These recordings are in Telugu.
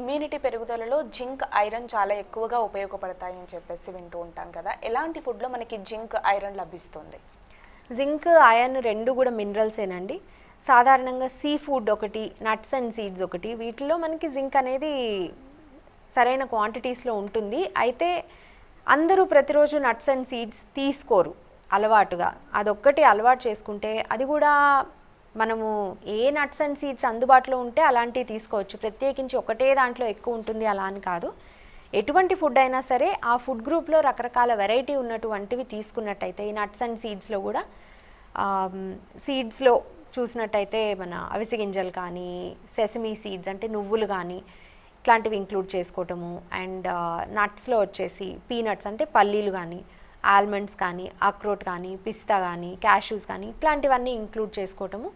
ఇమ్యూనిటీ పెరుగుదలలో జింక్, ఐరన్ చాలా ఎక్కువగా ఉపయోగపడతాయి అని చెప్పేసి వింటూ ఉంటాం కదా. ఎలాంటి ఫుడ్లో మనకి జింక్, ఐరన్ లభిస్తుంది? జింక్, ఐరన్ రెండు కూడా మినరల్సేనండి. సాధారణంగా సీ ఫుడ్ ఒకటి, నట్స్ అండ్ సీడ్స్ ఒకటి, వీటిలో మనకి జింక్ అనేది సరైన క్వాంటిటీస్లో ఉంటుంది. అయితే అందరూ ప్రతిరోజు నట్స్ అండ్ సీడ్స్ తీసుకోరు అలవాటుగా. అదొక్కటి అలవాటు చేసుకుంటే, అది కూడా మనము ఏ నట్స్ అండ్ సీడ్స్ అందుబాటులో ఉంటే అలాంటివి తీసుకోవచ్చు. ప్రత్యేకించి ఒకటే దాంట్లో ఎక్కువ ఉంటుంది అలా అని కాదు. ఎటువంటి ఫుడ్ అయినా సరే ఆ ఫుడ్ గ్రూప్లో రకరకాల వెరైటీ ఉన్నటువంటివి తీసుకున్నట్టయితే, ఈ నట్స్ అండ్ సీడ్స్లో కూడా సీడ్స్లో చూసినట్టయితే మన అవిసె గింజలు కానీ, సెసమీ సీడ్స్ అంటే నువ్వులు కానీ ఇట్లాంటివి ఇంక్లూడ్ చేసుకోవటము. అండ్ నట్స్లో వచ్చేసి పీనట్స్ అంటే పల్లీలు కానీ, ఆల్మండ్స్ కానీ, అక్రోట్ కానీ, పిస్తా కానీ, క్యాష్యూస్ కానీ ఇట్లాంటివన్నీ ఇంక్లూడ్ చేసుకోవటము.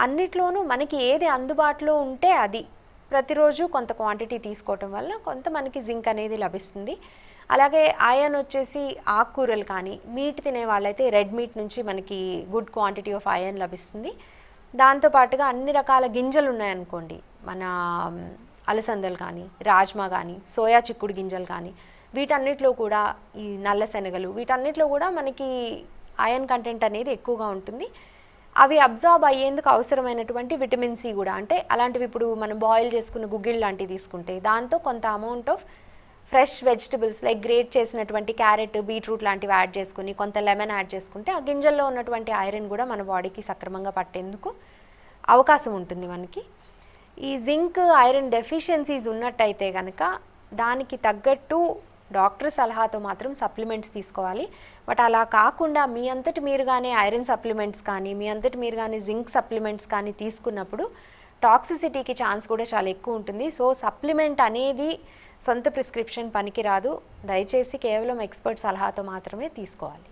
అన్నిట్లోనూ మనకి ఏది అందుబాటులో ఉంటే అది ప్రతిరోజు కొంత క్వాంటిటీ తీసుకోవటం వల్ల కొంత మనకి జింక్ అనేది లభిస్తుంది. అలాగే ఐరన్ వచ్చేసి ఆకుకూరలు కానీ, మీట్ తినే వాళ్ళైతే రెడ్ మీట్ నుంచి మనకి గుడ్ క్వాంటిటీ ఆఫ్ ఐరన్ లభిస్తుంది. దాంతోపాటుగా అన్ని రకాల గింజలు ఉన్నాయనుకోండి, మన అలసందలు కానీ, రాజ్మా కానీ, సోయా చిక్కుడు గింజలు కానీ, వీటన్నిటిలో కూడా ఈ నల్ల శనగలు, వీటన్నిటిలో కూడా మనకి ఐరన్ కంటెంట్ అనేది ఎక్కువగా ఉంటుంది. అవి అబ్జార్బ్ అయ్యేందుకు అవసరమైనటువంటి విటమిన్ సి కూడా, అంటే అలాంటివి ఇప్పుడు మనం బాయిల్ చేసుకున్న గుగ్గిళ్ళు లాంటివి తీసుకుంటే దాంతో కొంత amount of fresh vegetables like great చేసినటువంటి క్యారెట్, బీట్రూట్ లాంటివి యాడ్ చేసుకుని, కొంత లెమన్ యాడ్ చేసుకుంటే ఆ గింజల్లో ఉన్నటువంటి ఐరన్ కూడా మన బాడీకి సక్రమంగా పట్టేందుకు అవకాశం ఉంటుంది మనకి. ఈ జింక్, ఐరన్ డెఫిషియన్సీస్ ఉన్నట్టయితే కనుక దానికి తగ్గట్టు డాక్టర్ సలహాతో మాత్రం సప్లిమెంట్స్ తీసుకోవాలి. బట్ అలా కాకుండా మీ అంతటి మీరు కానీ ఐరన్ సప్లిమెంట్స్ కానీ, మీ అంతటి మీరు కానీ జింక్ సప్లిమెంట్స్ కానీ తీసుకున్నప్పుడు టాక్సిసిటీకి ఛాన్స్ కూడా చాలా ఎక్కువ ఉంటుంది. సో సప్లిమెంట్ అనేది సొంత ప్రిస్క్రిప్షన్ పనికిరాదు. దయచేసి కేవలం ఎక్స్పర్ట్ సలహాతో మాత్రమే తీసుకోవాలి.